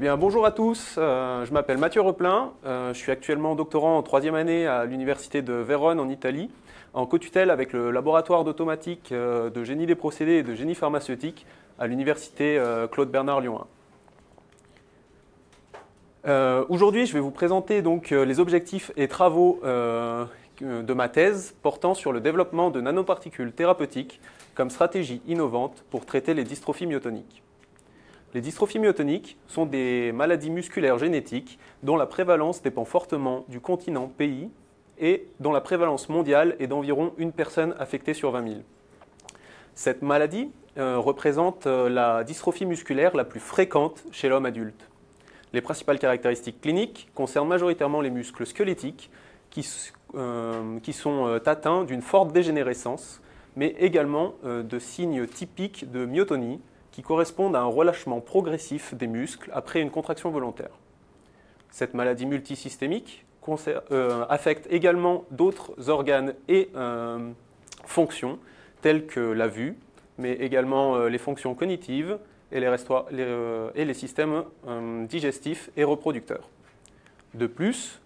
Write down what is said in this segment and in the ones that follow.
Bien, bonjour à tous, je m'appelle Mathieu Replin, je suis actuellement doctorant en troisième année à l'université de Vérone en Italie, en co-tutelle avec le laboratoire d'automatique de génie des procédés et de génie pharmaceutique à l'université Claude Bernard Lyon 1. Aujourd'hui, je vais vous présenter donc les objectifs et travaux de ma thèse portant sur le développement de nanoparticules thérapeutiques comme stratégie innovante pour traiter les dystrophies myotoniques. Les dystrophies myotoniques sont des maladies musculaires génétiques dont la prévalence dépend fortement du continent pays et dont la prévalence mondiale est d'environ une personne affectée sur 20 000. Cette maladie représente la dystrophie musculaire la plus fréquente chez l'homme adulte. Les principales caractéristiques cliniques concernent majoritairement les muscles squelettiques qui sont atteints d'une forte dégénérescence, mais également de signes typiques de myotonie, qui correspondent à un relâchement progressif des muscles après une contraction volontaire. Cette maladie multisystémique affecte également d'autres organes et fonctions, telles que la vue, mais également les fonctions cognitives et les systèmes digestifs et reproducteurs. De plus,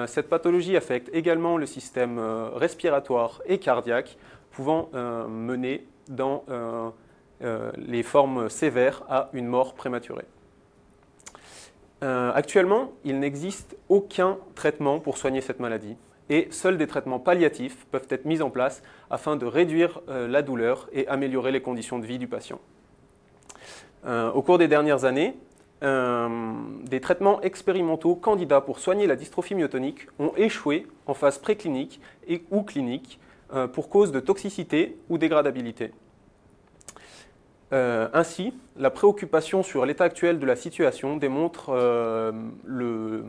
cette pathologie affecte également le système respiratoire et cardiaque, pouvant mener dans les formes sévères à une mort prématurée. Actuellement, il n'existe aucun traitement pour soigner cette maladie et seuls des traitements palliatifs peuvent être mis en place afin de réduire la douleur et améliorer les conditions de vie du patient. Au cours des dernières années, des traitements expérimentaux candidats pour soigner la dystrophie myotonique ont échoué en phase préclinique ou clinique pour cause de toxicité ou dégradabilité. Ainsi, la préoccupation sur l'état actuel de la situation démontre le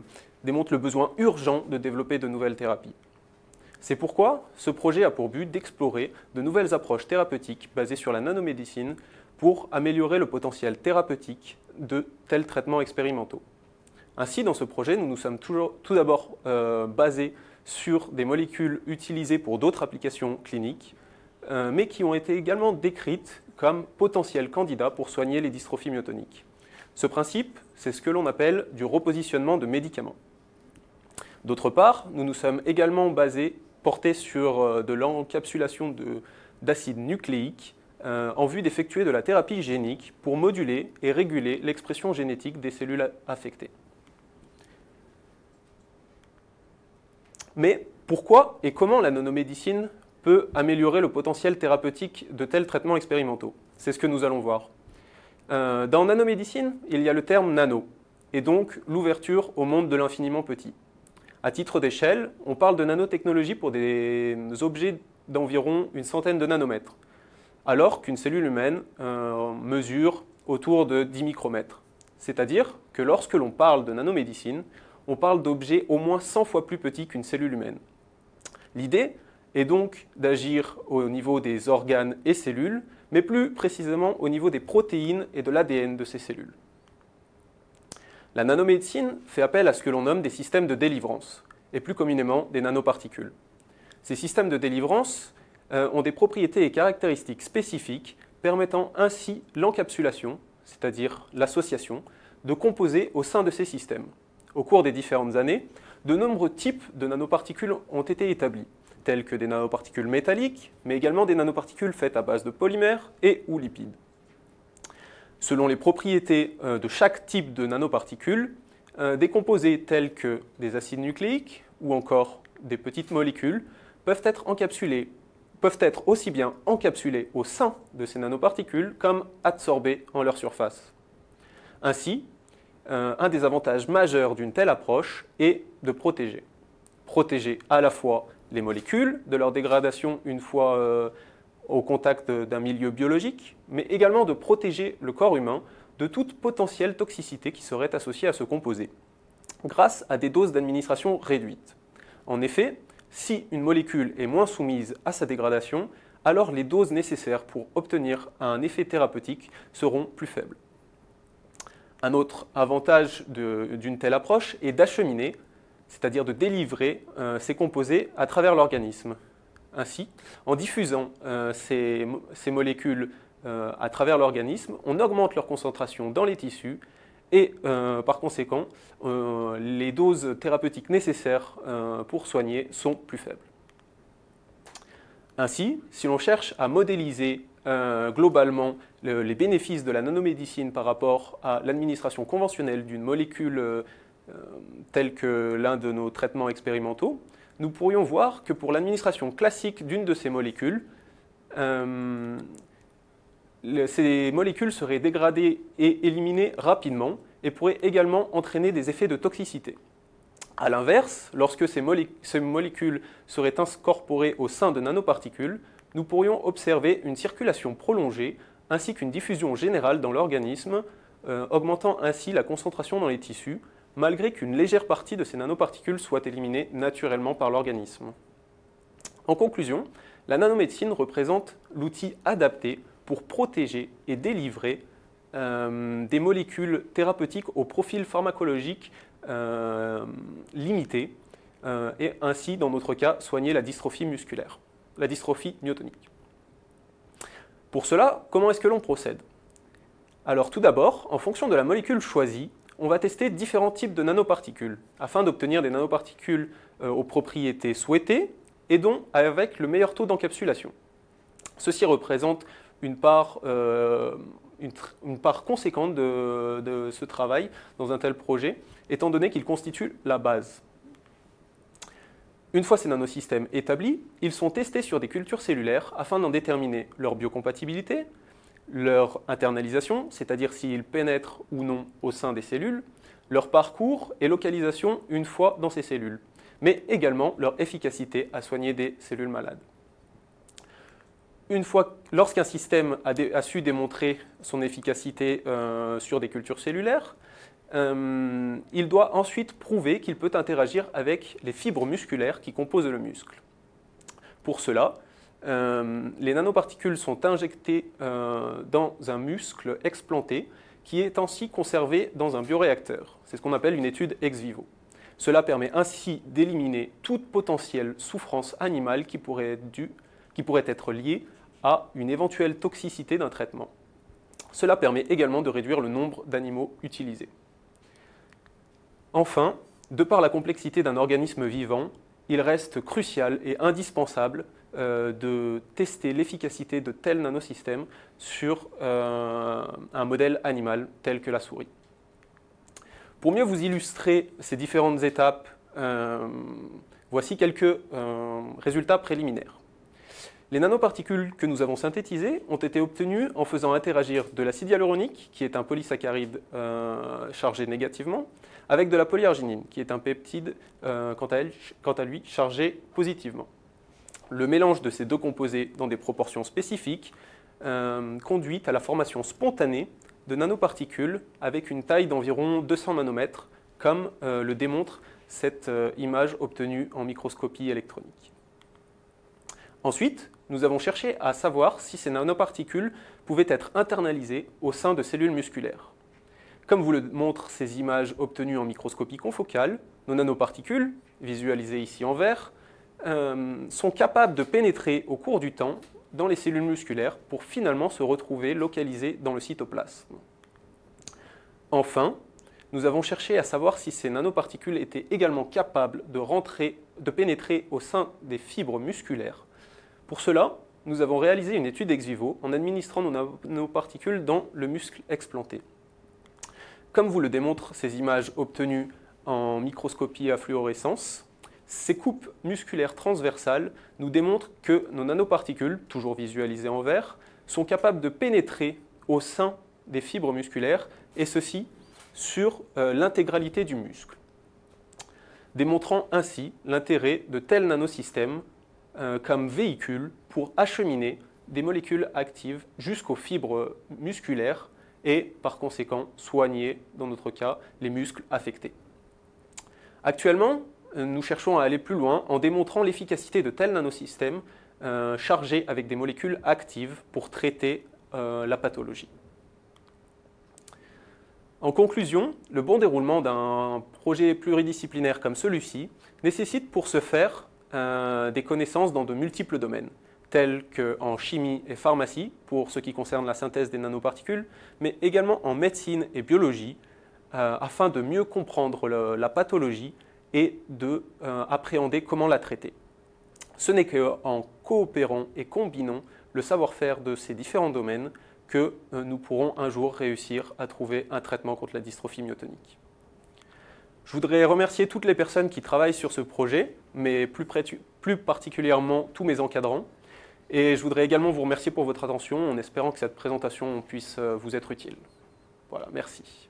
besoin urgent de développer de nouvelles thérapies. C'est pourquoi ce projet a pour but d'explorer de nouvelles approches thérapeutiques basées sur la nanomédecine pour améliorer le potentiel thérapeutique de tels traitements expérimentaux. Ainsi, dans ce projet, nous nous sommes tout d'abord basés sur des molécules utilisées pour d'autres applications cliniques, mais qui ont été également décrites comme potentiels candidats pour soigner les dystrophies myotoniques. Ce principe, c'est ce que l'on appelle du repositionnement de médicaments. D'autre part, nous nous sommes également portés sur de l'encapsulation d'acides nucléiques en vue d'effectuer de la thérapie génique pour moduler et réguler l'expression génétique des cellules affectées. Mais pourquoi et comment la nanomédecine peut améliorer le potentiel thérapeutique de tels traitements expérimentaux? C'est ce que nous allons voir. Dans nanomédecine, il y a le terme nano, et donc l'ouverture au monde de l'infiniment petit. À titre d'échelle, on parle de nanotechnologie pour des objets d'environ une centaine de nanomètres, alors qu'une cellule humaine mesure autour de 10 micromètres. C'est-à-dire que lorsque l'on parle de nanomédecine, on parle d'objets au moins 100 fois plus petits qu'une cellule humaine. L'idée est donc d'agir au niveau des organes et cellules, mais plus précisément au niveau des protéines et de l'ADN de ces cellules. La nanomédecine fait appel à ce que l'on nomme des systèmes de délivrance, et plus communément des nanoparticules. Ces systèmes de délivrance ont des propriétés et caractéristiques spécifiques permettant ainsi l'encapsulation, c'est-à-dire l'association, de composés au sein de ces systèmes. Au cours des différentes années, de nombreux types de nanoparticules ont été établis, tels que des nanoparticules métalliques, mais également des nanoparticules faites à base de polymères et ou lipides. Selon les propriétés de chaque type de nanoparticules, des composés tels que des acides nucléiques ou encore des petites molécules peuvent être aussi bien encapsulés au sein de ces nanoparticules comme adsorbés en leur surface. Ainsi, un des avantages majeurs d'une telle approche est de protéger. Protéger à la fois les molécules de leur dégradation une fois au contact d'un milieu biologique, mais également de protéger le corps humain de toute potentielle toxicité qui serait associée à ce composé, grâce à des doses d'administration réduites. En effet, si une molécule est moins soumise à sa dégradation, alors les doses nécessaires pour obtenir un effet thérapeutique seront plus faibles. Un autre avantage d'une telle approche est d'acheminer, c'est-à-dire de délivrer ces composés à travers l'organisme. Ainsi, en diffusant ces molécules à travers l'organisme, on augmente leur concentration dans les tissus et par conséquent, les doses thérapeutiques nécessaires pour soigner sont plus faibles. Ainsi, si l'on cherche à modéliser globalement les bénéfices de la nanomédecine par rapport à l'administration conventionnelle d'une molécule telle que l'un de nos traitements expérimentaux, nous pourrions voir que pour l'administration classique d'une de ces molécules, ces molécules seraient dégradées et éliminées rapidement et pourraient également entraîner des effets de toxicité. A l'inverse, lorsque ces molécules seraient incorporées au sein de nanoparticules, nous pourrions observer une circulation prolongée ainsi qu'une diffusion générale dans l'organisme, augmentant ainsi la concentration dans les tissus, malgré qu'une légère partie de ces nanoparticules soit éliminée naturellement par l'organisme. En conclusion, la nanomédecine représente l'outil adapté pour protéger et délivrer des molécules thérapeutiques au profil pharmacologique limité et ainsi, dans notre cas, soigner la dystrophie musculaire, la dystrophie myotonique. Pour cela, comment est-ce que l'on procède? Alors tout d'abord, en fonction de la molécule choisie, on va tester différents types de nanoparticules afin d'obtenir des nanoparticules aux propriétés souhaitées et donc avec le meilleur taux d'encapsulation. Ceci représente une part conséquente de ce travail dans un tel projet, étant donné qu'il constitue la base. Une fois ces nanosystèmes établis, ils sont testés sur des cultures cellulaires afin d'en déterminer leur biocompatibilité, leur internalisation, c'est-à-dire s'ils pénètrent ou non au sein des cellules, leur parcours et localisation une fois dans ces cellules, mais également leur efficacité à soigner des cellules malades. Lorsqu'un système a su démontrer son efficacité sur des cultures cellulaires, il doit ensuite prouver qu'il peut interagir avec les fibres musculaires qui composent le muscle. Pour cela, les nanoparticules sont injectées dans un muscle explanté qui est ainsi conservé dans un bioréacteur. C'est ce qu'on appelle une étude ex vivo. Cela permet ainsi d'éliminer toute potentielle souffrance animale qui pourrait être liée à une éventuelle toxicité d'un traitement. Cela permet également de réduire le nombre d'animaux utilisés. Enfin, de par la complexité d'un organisme vivant, il reste crucial et indispensable de tester l'efficacité de tels nanosystèmes sur un modèle animal tel que la souris. Pour mieux vous illustrer ces différentes étapes, voici quelques résultats préliminaires. Les nanoparticules que nous avons synthétisées ont été obtenues en faisant interagir de l'acide hyaluronique, qui est un polysaccharide chargé négativement, avec de la polyarginine, qui est un peptide quant à lui chargé positivement. Le mélange de ces deux composés dans des proportions spécifiques conduit à la formation spontanée de nanoparticules avec une taille d'environ 200 nanomètres, comme le démontre cette image obtenue en microscopie électronique. Ensuite, nous avons cherché à savoir si ces nanoparticules pouvaient être internalisées au sein de cellules musculaires. Comme vous le montrent ces images obtenues en microscopie confocale, nos nanoparticules, visualisées ici en vert, sont capables de pénétrer au cours du temps dans les cellules musculaires pour finalement se retrouver localisées dans le cytoplasme. Enfin, nous avons cherché à savoir si ces nanoparticules étaient également capables de pénétrer au sein des fibres musculaires. Pour cela, nous avons réalisé une étude ex vivo en administrant nos nanoparticules dans le muscle explanté. Comme vous le démontrent ces images obtenues en microscopie à fluorescence, ces coupes musculaires transversales nous démontrent que nos nanoparticules, toujours visualisées en vert, sont capables de pénétrer au sein des fibres musculaires, et ceci sur l'intégralité du muscle, démontrant ainsi l'intérêt de tels nanosystèmes comme véhicule pour acheminer des molécules actives jusqu'aux fibres musculaires et par conséquent soigner, dans notre cas, les muscles affectés. Actuellement, nous cherchons à aller plus loin en démontrant l'efficacité de tels nanosystèmes chargés avec des molécules actives pour traiter la pathologie. En conclusion, le bon déroulement d'un projet pluridisciplinaire comme celui-ci nécessite pour ce faire des connaissances dans de multiples domaines, tels qu'en chimie et pharmacie, pour ce qui concerne la synthèse des nanoparticules, mais également en médecine et biologie, afin de mieux comprendre la pathologie et d'appréhender comment la traiter. Ce n'est qu'en coopérant et combinant le savoir-faire de ces différents domaines que nous pourrons un jour réussir à trouver un traitement contre la dystrophie myotonique. Je voudrais remercier toutes les personnes qui travaillent sur ce projet, mais plus particulièrement tous mes encadrants. Et je voudrais également vous remercier pour votre attention en espérant que cette présentation puisse vous être utile. Voilà, merci.